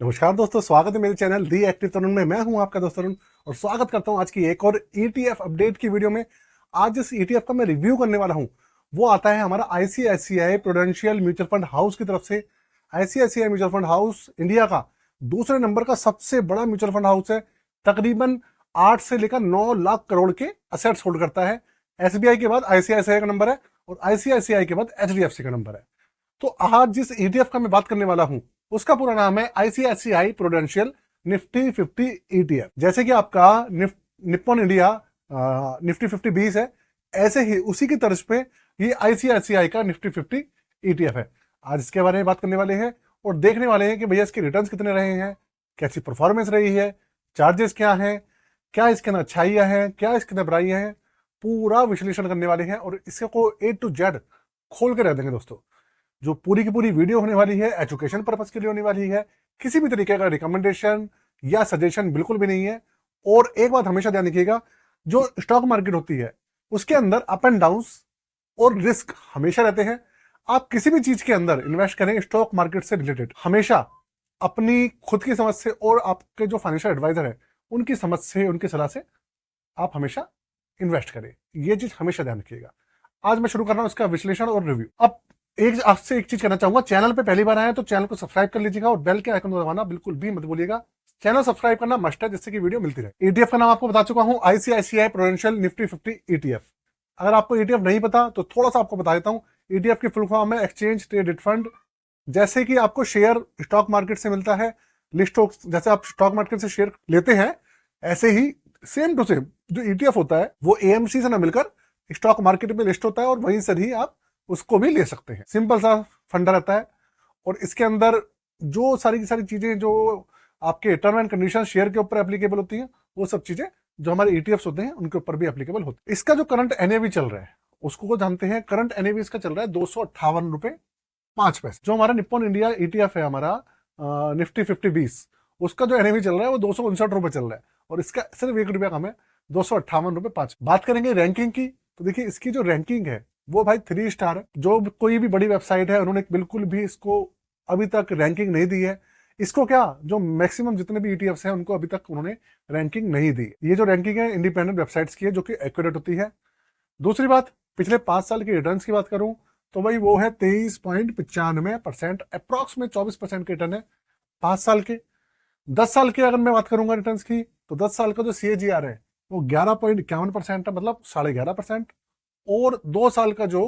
नमस्कार दोस्तों, स्वागत है मेरे चैनल दी एक्टिव तरुण में। मैं हूं आपका दोस्त तरुण और स्वागत करता हूं आज की एक और ईटीएफ अपडेट की वीडियो में। आज जिस ईटीएफ का मैं रिव्यू करने वाला हूं वो आता है हमारा ICICI prudential mutual fund house की तरफ से। ICICI mutual fund house India का दूसरे नंबर का सबसे बड़ा म्यूचुअल फंड हाउस है। तकरीबन 8 से लेकर 9 लाख करोड़ के असेट्स होल्ड करता है। एसबीआई के बाद आईसीआईसीआई का नंबर है और आईसीआईसीआई के बाद एचडीएफसी का नंबर है। तो आज जिस ईटीएफ का मैं बात करने वाला हूं उसका पूरा नाम है आईसीआईसीआई प्रूडेंशियल निफ्टी 50 ईटीएफ। जैसे कि आपका निप्पॉन इंडिया निफ्टी 50 20 है, ऐसे ही उसी की तर्ज पे ये आईसीआईसीआई का निफ्टी 50 ईटीएफ है। आज इसके बारे में बात करने वाले हैं और देखने वाले हैं कि भैया इसके रिटर्न्स कितने रहे हैं, कैसी परफॉर्मेंस रही है, चार्जेस क्या हैं, क्या इसके अंदर अच्छाइयां हैं, क्या इसके अंदर बुराइयां हैं। पूरा विश्लेषण करने वाले हैं और इसको ए टू जेड खोल के रख देंगे दोस्तों। जो पूरी की पूरी वीडियो होने वाली है एजुकेशन पर्पस के लिए होने वाली है, किसी भी तरीके का रिकमेंडेशन या सजेशन बिल्कुल भी नहीं है। और एक बात हमेशा ध्यान रखिएगा, जो स्टॉक मार्केट होती है उसके अंदर अप एंड डाउन और रिस्क हमेशा रहते हैं। आप किसी भी चीज के अंदर इन्वेस्ट करें स्टॉक मार्केट से रिलेटेड, हमेशा अपनी खुद की समझ से और आपके जो फाइनेंशियल एडवाइजर है उनकी समझ से, उनकी सलाह से आप हमेशा इन्वेस्ट करें। ये चीज हमेशा ध्यान रखिएगा। आज मैं शुरू कर रहा हूं इसका विश्लेषण और रिव्यू। अब आपसे एक चीज कहना चाहूंगा, चैनल पे पहली बार आए तो चैनल को सब्सक्राइब कर लीजिएगा और बेल के आइकन को दबाना बिल्कुल भी मत भूलिएगा। चैनल सब्सक्राइब करना मस्ट है जिससे कि वीडियो मिलती रहे। ईटीएफ का नाम आपको बता चुका हूं, आईसीआईसीआई प्रूडेंशियल निफ्टी 50 ईटीएफ। अगर आपको ईटीएफ नहीं पता तो थोड़ा सा आपको बता देता हूं। ईटीएफ की फुल फॉर्म है एक्सचेंज ट्रेडेड फंड। जैसे कि आपको शेयर स्टॉक मार्केट से मिलता है, लिस्ट जैसे आप स्टॉक मार्केट से शेयर लेते हैं, ऐसे ही सेम टू सेम जो ईटीएफ होता है वो एएमसी से ना मिलकर स्टॉक मार्केट में लिस्ट होता है और वहीं से ही आप उसको भी ले सकते हैं। सिंपल सा फंडा रहता है और इसके अंदर जो सारी की सारी चीजें जो आपके टर्म एंड कंडीशन शेयर के ऊपर एप्लीकेबल होती हैं, वो सब चीजें जो हमारे ईटीएफ्स होते हैं उनके ऊपर भी एप्लीकेबल होती है। इसका जो करंट एनएवी चल रहा है उसको जानते हैं। करंट एनएवी इसका चल रहा है 258 रुपए 5 पैसे। जो हमारा निप्पॉन इंडिया ईटीएफ है हमारा निफ्टी 50 20, उसका जो एनएवी चल रहा है वो 259 रुपए चल रहा है और इसका सिर्फ 1 रुपया कम है, 258 रुपए 5। बात करेंगे रैंकिंग की तो देखिए इसकी जो रैंकिंग है वो भाई 3 स्टार है। जो कोई भी बड़ी वेबसाइट है उन्होंने बिल्कुल भी इसको अभी तक रैंकिंग नहीं दी है। इसको क्या, जो मैक्सिमम जितने भी ईटीएफ्स हैं उनको अभी तक उन्होंने रैंकिंग नहीं दी। ये जो रैंकिंग है इंडिपेंडेंट वेबसाइट्स की है जो कि एक्यूरेट होती है। दूसरी बात, पिछले 5 साल के रिटर्न्स की बात करूं तो भाई वो है 23.95%, अप्रॉक्स में 24% के रिटर्न है 5 साल के। 10 साल के अगर मैं बात करूंगा रिटर्न्स की तो 10 साल का जो सीएजीआर है वो 11.51% है, मतलब 11.5%। और 2 साल का जो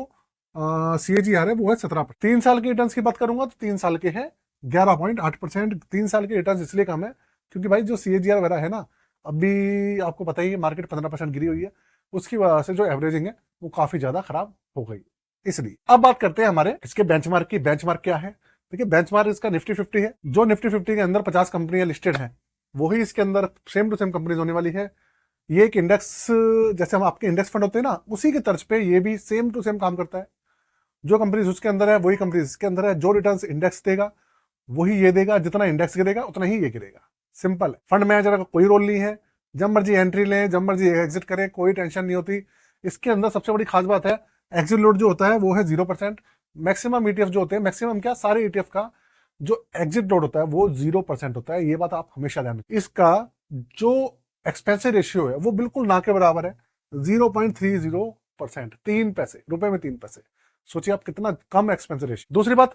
सीएजीआर है वो है 17%। 3 साल के रिटर्न्स की बात करूंगा तो 3 साल के हैं 11.8%। 3 साल के रिटर्न्स इसलिए कम है क्योंकि भाई जो सीएजीआर वगैरह है ना, अभी आपको पता ही है मार्केट 15% गिरी हुई है, उसकी वजह से जो एवरेजिंग है वो काफी ज्यादा खराब हो गई। इसलिए अब बात करते हैं हमारे इसके बेंचमार्क की। बेंचमार्क क्या है? देखिए बेंचमार्क इसका निफ्टी 50 है। जो निफ्टी 50 के अंदर 50 कंपनियां लिस्टेड हैं वही इसके अंदर सेम टू सेम कंपनीज होने वाली है। ये एक इंडेक्स, जैसे हम आपके इंडेक्स फंड होते हैं ना, उसी की तर्ज पे ये भी सेम टू सेम काम करता है। जो कंपनीज उसके अंदर है वही कंपनीज इसके अंदर है। जो रिटर्न्स इंडेक्स देगा वही ये देगा, जितना इंडेक्स गिरेगा उतना ही ये गिरेगा। सिंपल है। फंड मैनेजर का कोई रोल नहीं है, जब मर्जी एंट्री लें जब मर्जी एग्जिट करें, कोई टेंशन नहीं होती। इसके अंदर सबसे बड़ी खास बात है एग्जिट लोड जो होता है वो है 0%। मैक्सिमम ईटीएफ जो होते हैं, मैक्सिमम क्या सारे ईटीएफ का जो एग्जिट लोड होता है वो 0% होता है। ये बात आप हमेशा ध्यान रखें। इसका जो एक्सपेंसिव रेशियो है वो बिल्कुल ना के बराबर है, 0.30%, 3 पैसे, रुपए में 3 पैसे। सोचिए आप कितना कम एक्सपेंसिव रेशियो। दूसरी बात,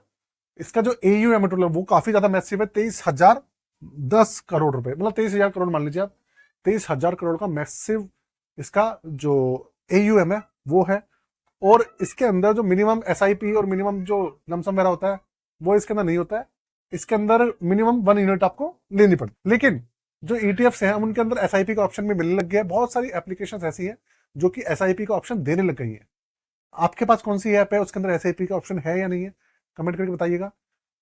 इसका जो एयूएम है वो काफी ज्यादा मैसिव है, 23,010 करोड़ रुपए, मतलब 23,000 करोड़ मान लीजिए आप। 23,000 करोड़ का मैसिव इसका जो एयूएम है वो है। और इसके अंदर जो मिनिमम एसआईपी और मिनिमम जो लमसम वगैरह होता है वो इसके अंदर नहीं होता है। इसके अंदर मिनिमम 1 यूनिट आपको लेनी पड़ती। लेकिन जो ईटीएफ्स हैं उनके अंदर एसआईपी का ऑप्शन भी मिलने लग गया है। बहुत सारी एप्लीकेशंस ऐसी हैं जो कि एसआईपी का ऑप्शन देने लग गई हैं। आपके पास कौन सी ऐप है उसके अंदर एसआईपी का ऑप्शन है या नहीं है, कमेंट करके बताइएगा।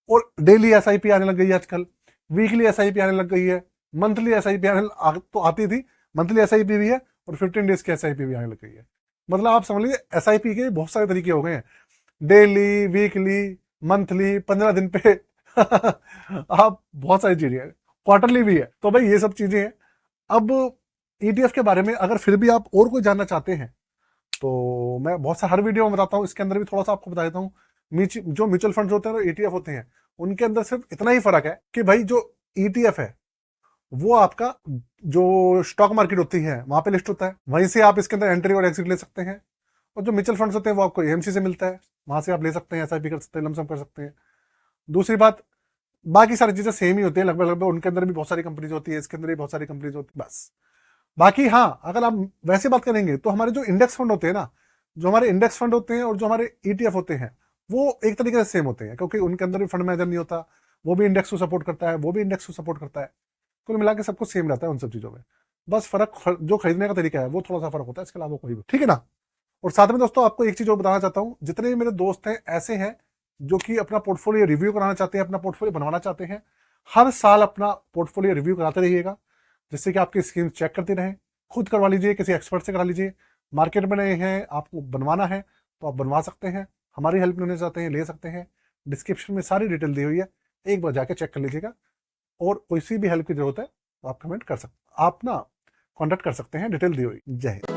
और डेली एसआईपी आने लग गई है आजकल, वीकली एसआईपी आने लग गई है, मंथली एसआईपी तो आती थी, मंथली एसआईपी भी है और 15 डेज की एसआईपी भी आने लग गई है। मतलब आप समझ लीजिए एसआईपी के बहुत सारे तरीके हो गए हैं, डेली, वीकली, मंथली, 15 दिन पे आप बहुत सारी चीजें हैं, क्वार्टरली भी है। तो भाई ये सब चीजें हैं। अब ईटीएफ के बारे में अगर फिर भी आप और कोई जानना चाहते हैं तो मैं बहुत सा हर वीडियो में बताता हूँ, इसके अंदर भी थोड़ा सा आपको बता देता हूँ। जो म्यूचुअल फंड होते हैं और ईटीएफ होते हैं उनके अंदर सिर्फ इतना ही फर्क है कि भाई जो ETF है वो आपका जो स्टॉक मार्केट होती है वहां पे लिस्ट होता है, वहीं से आप इसके अंदर एंट्री और एग्जिट ले सकते हैं। और जो म्यूचुअल फंड्स होते हैं वो आपको AMC से मिलता है, वहां से आप ले सकते हैं, SIP कर सकते हैं, लमसम कर सकते हैं। दूसरी बात, बाकी सारी चीजें सेम ही होती है लगभग लगभग, उनके अंदर भी बहुत सारी कंपनीज होती है, इसके अंदर भी बहुत सारी कंपनीज होती है, बस। बाकी हाँ, अगर आप वैसे बात करेंगे तो हमारे जो इंडेक्स फंड होते हैं ना, जो हमारे इंडेक्स फंड होते हैं और जो हमारे ETF होते हैं वो एक तरीके से सेम होते हैं, क्योंकि उनके अंदर भी फंड मैनेजर नहीं होता, वो भी इंडेक्स को सपोर्ट करता है, वो भी इंडेक्स को सपोर्ट करता है। कुल मिला के सब कुछ सेम रहता है उन सब चीजों में। बस फर्क जो खरीदने का तरीका है वो थोड़ा सा फर्क होता है, इसके अलावा कोई भी, ठीक है ना। और साथ में दोस्तों आपको एक चीज और बताना चाहता हूं, जितने भी मेरे दोस्त हैं ऐसे हैं जो कि अपना पोर्टफोलियो रिव्यू कराना चाहते हैं, अपना पोर्टफोलियो बनवाना चाहते हैं, हर साल अपना पोर्टफोलियो रिव्यू कराते रहिएगा, जिससे कि आपकी स्कीम चेक करती रहें। खुद करवा लीजिए, किसी एक्सपर्ट से करा लीजिए। मार्केट में नए हैं, आपको बनवाना है तो आप बनवा सकते हैं, हमारी हेल्प लेना चाहते हैं ले सकते हैं। डिस्क्रिप्शन में सारी डिटेल दी हुई है, एक बार जाके चेक कर लीजिएगा। और कोई सी भी हेल्प की जरूरत है तो आप कमेंट कर सकते, आप ना कॉन्टेक्ट कर सकते हैं, डिटेल दी हुई। जय हिंद।